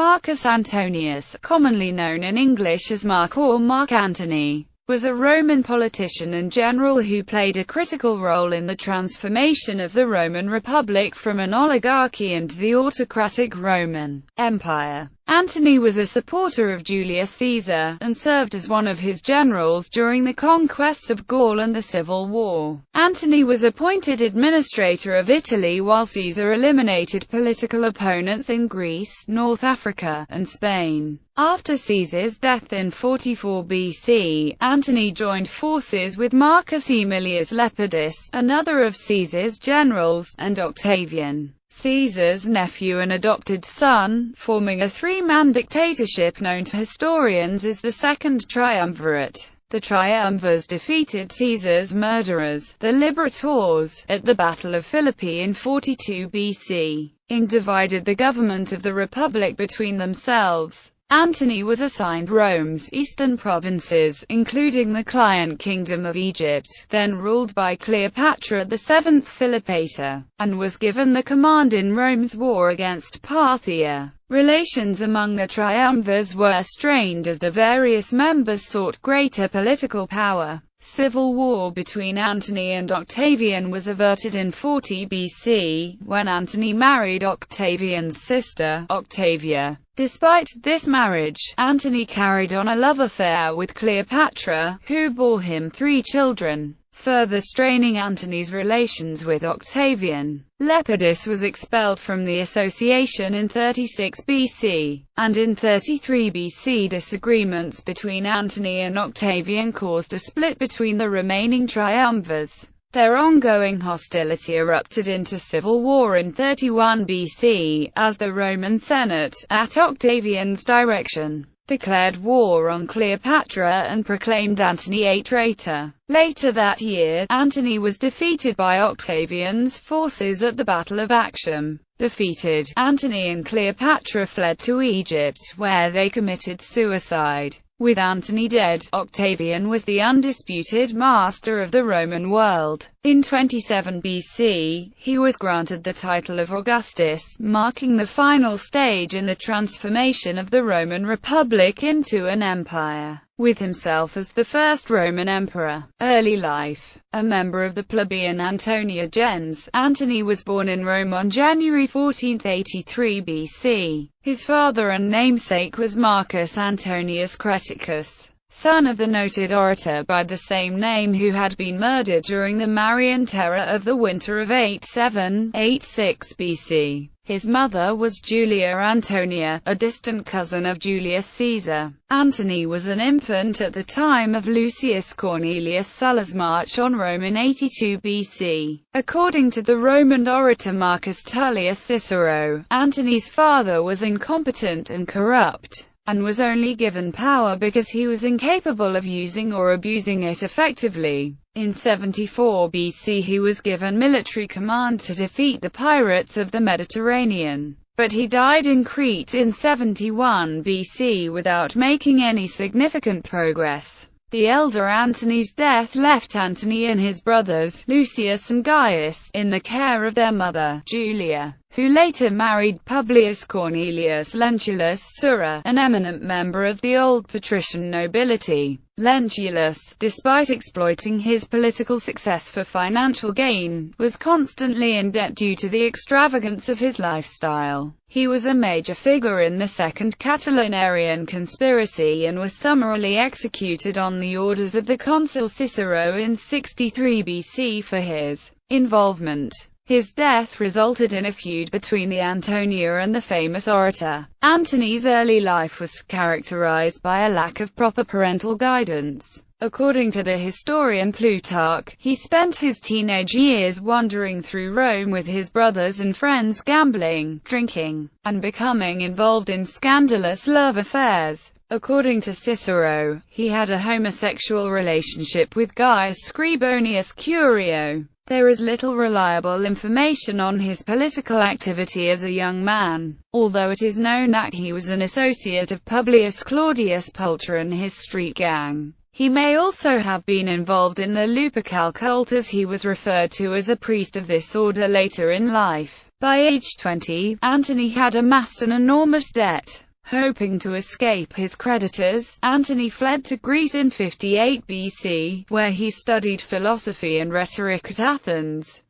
Marcus Antonius, commonly known in English as Mark or Mark Antony, was a Roman politician and general who played a critical role in the transformation of the Roman Republic from an oligarchy into the autocratic Roman Empire. Antony was a supporter of Julius Caesar, and served as one of his generals during the conquest of Gaul and the Civil War. Antony was appointed administrator of Italy while Caesar eliminated political opponents in Greece, North Africa, and Spain. After Caesar's death in 44 BC, Antony joined forces with Marcus Aemilius Lepidus, another of Caesar's generals, and Octavian, Caesar's nephew and adopted son, forming a three-man dictatorship known to historians as the Second Triumvirate. The Triumvirs defeated Caesar's murderers, the Liberators, at the Battle of Philippi in 42 BC, and divided the government of the Republic between themselves. Antony was assigned Rome's eastern provinces, including the client kingdom of Egypt, then ruled by Cleopatra the Seventh Philopator, and was given the command in Rome's war against Parthia. Relations among the triumvirs were strained as the various members sought greater political power. Civil war between Antony and Octavian was averted in 40 BC, when Antony married Octavian's sister, Octavia. Despite this marriage, Antony carried on a love affair with Cleopatra, who bore him 3 children, further straining Antony's relations with Octavian. Lepidus was expelled from the association in 36 BC, and in 33 BC disagreements between Antony and Octavian caused a split between the remaining triumvirs. Their ongoing hostility erupted into civil war in 31 BC, as the Roman Senate, at Octavian's direction, declared war on Cleopatra and proclaimed Antony a traitor. Later that year, Antony was defeated by Octavian's forces at the Battle of Actium. Defeated, Antony and Cleopatra fled to Egypt, where they committed suicide. With Antony dead, Octavian was the undisputed master of the Roman world. In 27 BC, he was granted the title of Augustus, marking the final stage in the transformation of the Roman Republic into an empire, with himself as the first Roman emperor. Early life. A member of the plebeian Antonia gens, Antony was born in Rome on January 14, 83 BC. His father and namesake was Marcus Antonius Creticus, son of the noted orator by the same name who had been murdered during the Marian Terror of the winter of 87–86 BC. His mother was Julia Antonia, a distant cousin of Julius Caesar. Antony was an infant at the time of Lucius Cornelius Sulla's march on Rome in 82 BC. According to the Roman orator Marcus Tullius Cicero, Antony's father was incompetent and corrupt, and was only given power because he was incapable of using or abusing it effectively. In 74 BC he was given military command to defeat the pirates of the Mediterranean, but he died in Crete in 71 BC without making any significant progress. The elder Antony's death left Antony and his brothers, Lucius and Gaius, in the care of their mother, Julia, who later married Publius Cornelius Lentulus Sura, an eminent member of the old patrician nobility. Lentulus, despite exploiting his political success for financial gain, was constantly in debt due to the extravagance of his lifestyle. He was a major figure in the Second Catilinarian conspiracy and was summarily executed on the orders of the consul Cicero in 63 BC for his involvement. His death resulted in a feud between the Antonia and the famous orator. Antony's early life was characterized by a lack of proper parental guidance. According to the historian Plutarch, he spent his teenage years wandering through Rome with his brothers and friends, gambling, drinking, and becoming involved in scandalous love affairs. According to Cicero, he had a homosexual relationship with Gaius Scribonius Curio. There is little reliable information on his political activity as a young man, although it is known that he was an associate of Publius Claudius Pulcher and his street gang. He may also have been involved in the Lupercal cult, as he was referred to as a priest of this order later in life. By age 20, Antony had amassed an enormous debt. Hoping to escape his creditors, Antony fled to Greece in 58 BC, where he studied philosophy and rhetoric at Athens.